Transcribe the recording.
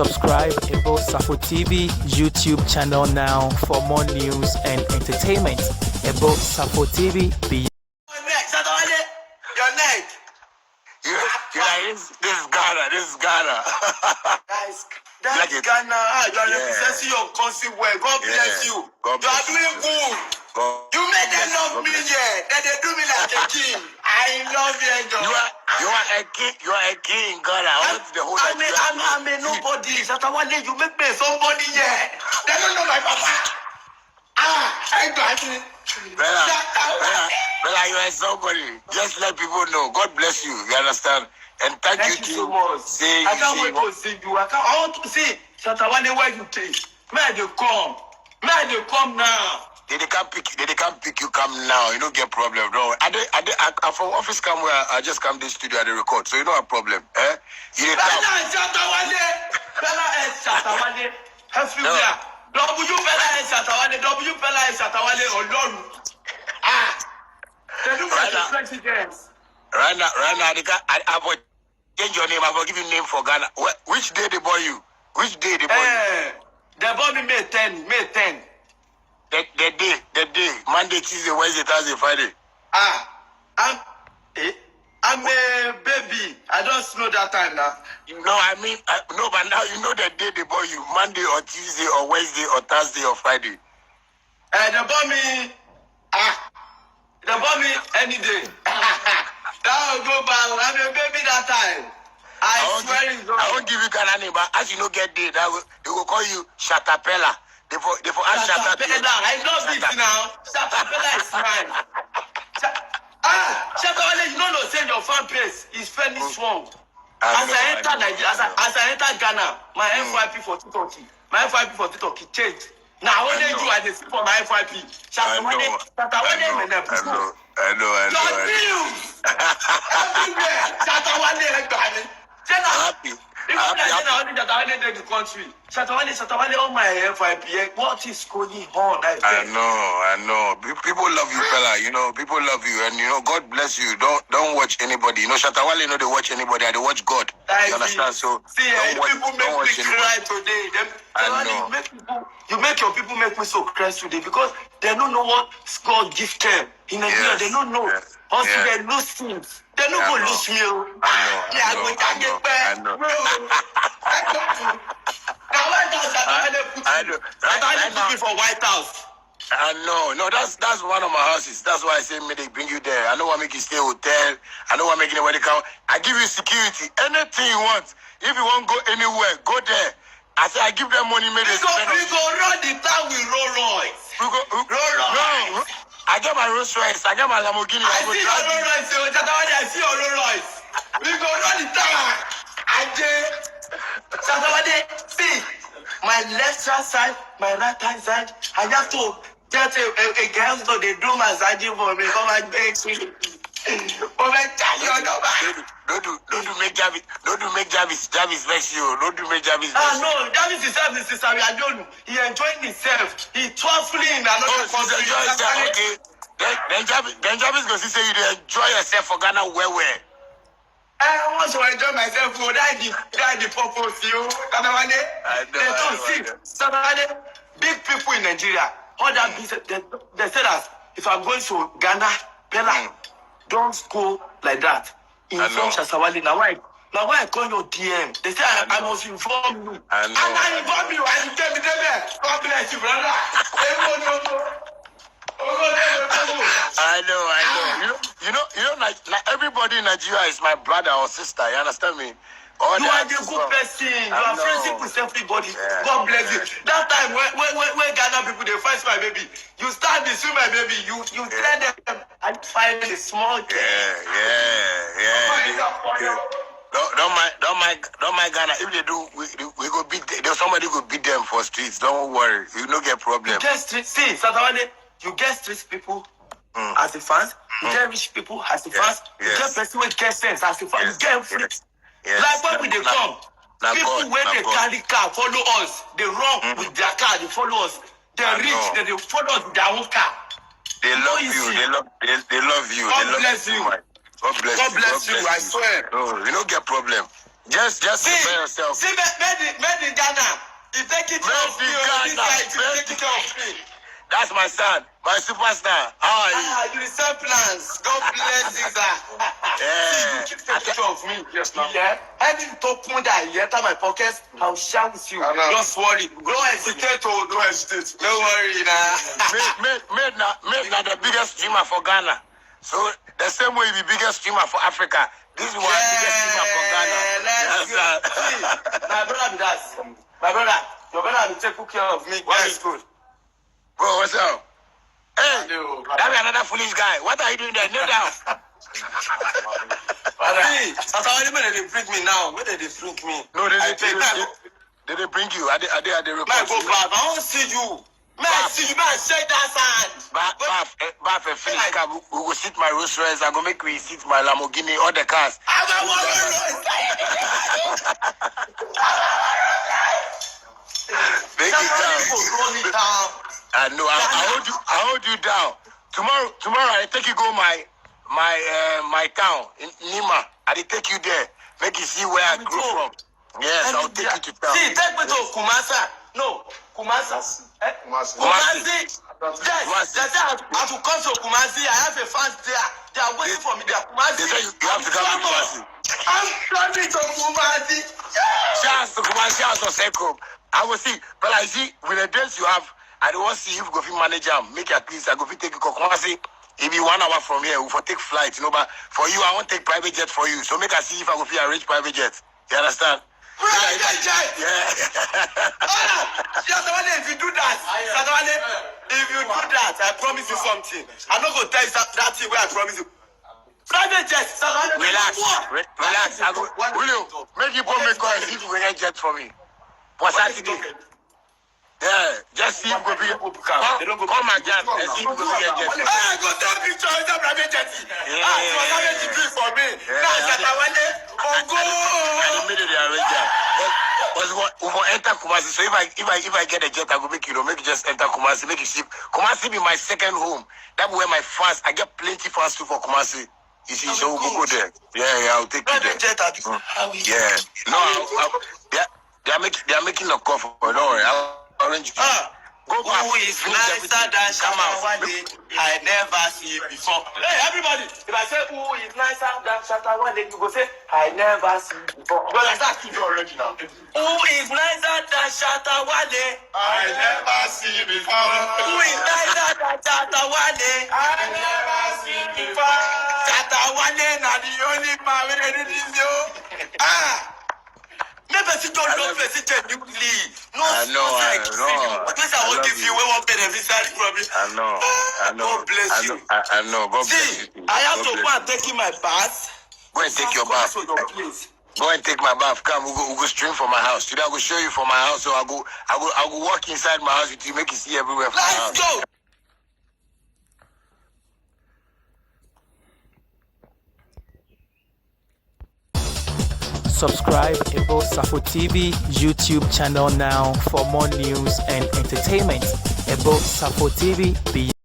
subscribe Ebo Safo TV YouTube channel now for more news and entertainment. Ebo Safo TV. Be your neck. This is Ghana. This is Ghana. That's like Ghana. You are representing your country well. God bless you. God bless you are doing good. You made them love me, yeah. Then they do me like a king. I love you, Angel. You are a king. You are a king in Ghana. I'm a nobody. Shatta, one day you make me somebody, yeah. They don't know my papa. I got it. Bella, you are somebody. Just let people know. God bless you. You understand? And thank you so much. I can't wait to see you. I want to see Shatta, one day where you take. May they come. May they come now. They can't pick you. Come now. You don't get problem. No. I from office come where I just come this studio and they record. So you don't have problem. Eh? You Bella and Shatta, one day. Bella and Shatta, one day. Everywhere. W Peller and Shatta, one day. W Peller and Shatta, one day. Alone. They do my presidents. Right now, I will change your name. I will give you name for Ghana. Which day they born you? Which day they born you? They born me May 10. May 10. The day. Monday, Tuesday, Wednesday, Thursday, Friday. I'm a baby. I don't know that time now. No, I mean, no, but now you know the day they born you. Monday or Tuesday or Wednesday or Thursday or Friday. They born me. They born me any day. That will go back. I'm a baby that time. I swear it's I won't give you Ghana name, but as you don't get day, they will call you Shatta Peller. They for ask Shatta Peller. I know this now. Shatta Peller is mine. Shatta Peller, you don't know, say your fan base is fairly strong. As I enter Nigeria, as I enter Ghana, my FYP for TikTok changed. Now only you are the for my FYP. Shatta Peller, I know. Your news. Everywhere. Shatta Peller, happy. The country. Shatta Peller, all my FYP. What is going on? I know. People love you, fella. You know, people love you, and you know, God bless you. Don't watch anybody. You know, Shatta Peller, you know, they watch anybody. They watch God. You understand? So people make me cry today. I know. You make your people make me so cry today because they don't know what God gives them in Nigeria. They don't know. Also, they lose things. They don't go lose me. I know. I know. For White House. I know. No, that's one of my houses. That's why I say may they bring you there. I don't want to make you stay hotel. I don't want to make anybody come. I give you security. Anything you want. If you want to go anywhere, go there. I say I give them money. We go run the town with Rolls Royce. Rolls Royce. No. I get my Rolls Royce. I get my Lamborghini. I see your Rolls Royce. I see your Rolls Royce. We go run the town. See, my left hand side, my right hand side. I have to get a girl so they do massaging for me. Come and beg me. Don't do make Jarvis vex you. Don't do make Jarvis vex you. No, Jarvis is necessary. I don't know. He enjoying himself. He traveling in another country. Okay. Then Jarvis goes to say you enjoy yourself for Ghana well. I want to enjoy myself for that the purpose, you. Big people in Nigeria, all that business, they said that if I'm going to Ghana, Peller, don't go like that. Inform Shatta Peller. Now why I call your DM? They say I must inform you. I know. And I inform you. I tell me, God bless you, brother. I know. You know, like everybody in Nigeria is my brother or sister. You understand me? You are the good person. You are friendship with everybody. Yeah. God bless you. That time when Ghana people they fight my baby, you start to see my baby. You tell them and find a small thing. Don't mind Ghana. If they do, we go beat them. Somebody go beat them for streets. Don't worry. You don't get problem. You get street. See, Shatta Peller, you get street people as the fans. You get rich people as the fans. You get person with get sense as the fans. You get free. Like when they come, people when they carry car follow us. They run with their car. They follow us. They rich. They follow us with their own car. They love you. They love you. God bless you. God bless you. I swear. No, you don't get problem. Just prepare yourself. See, make the in Ghana. You take it off me. Take it off me. That's my son, my superstar. How are you? You sell plans. God bless you, sir. See, you keep taking of me. Yes, ma'am. Yeah. Any top point that you enter my pockets, I'll share with you. Don't worry. Don't hesitate. Don't hesitate. Don't worry, Made now the biggest streamer for Ghana. So the same way the biggest streamer for Africa. This is one biggest streamer for Ghana. Let's go. See, my brother be that. My brother, your brother will take good care of me. Why is good? Bro, what's up? Hey, that be another foolish guy. What are you doing there? Kneel down. See, Satawale, where they bring me now? Where they bring me? No, they bring you. Are they record? Man, go back. I want to see you. Man, see you. Man, shake that hand. Bath and finish car. We go sit my Rolls Royce. I go make we sit my Lamborghini, all the cars. I got one Rolls Royce. I know. I hold you down. Tomorrow I take you go my town in Nima. I take you there. Make you see where I grew from. Yes, I'll take you to town. See, take me to Kumasi. No, Kumasi. Kumasi. Yes, I have to come to Kumasi. I have a fans there. They are waiting for me there. Kumasi. They say you have to come to Kumasi. I'm coming to Kumasi. Chance to Kumasi, chance to Seko. I will see. But I see with the days you have. I don't want to see if go fit manage am. Make at least I go fit take you to Kumasi. It be 1 hour from here. We for take flight, you know. But for you, I want to take private jet for you. So make I see if I go fit arrange private jet. You understand? Private jet. Yeah. Satawale, if you do that, Satawale, if you do that, I promise you something. I'm not gonna tell you that thing where I promise you. Private jet, Satawale. Relax. I go. William, make you put me call and see if we get jet for me. What's that today? Yeah, just see him go be. Call my dad and see him go be a jet. I go take picture of the private jet. So how did you for me? Now Satawale, go. I made it arrange. But we will enter Kumasi. So if I get a jet, I go make you just enter Kumasi, make you see. Kumasi be my second home. That be where my fans. I get plenty fans too for Kumasi. You see, so we'll go there. Yeah, I'll take you there. Yeah. No, they are making a call for. Don't worry. Orange. Go back. Who is nicer than Shatta? I never see before. Hey, everybody! If I say who is nicer than Shatta, you go say I never see before. Well, I start to do already now. Who is nicer than Shatta? I never see before. Who is nicer than Shatta? I never see before. Shatta not the only man with this. Never see don't love person genuinely. No, I know. But this I will give you when one beneficiary from me. I know. God bless you. I know. God bless See, you. I have to go and take my bath. Go and take your bath. Go and take my bath. Come, we'll go stream from my house. Today I will show you from my house. So I'll go walk inside my house with you, make you see everywhere from my house. Let's go. Subscribe Ebo Safo TV YouTube channel now for more news and entertainment. Ebo Safo TV.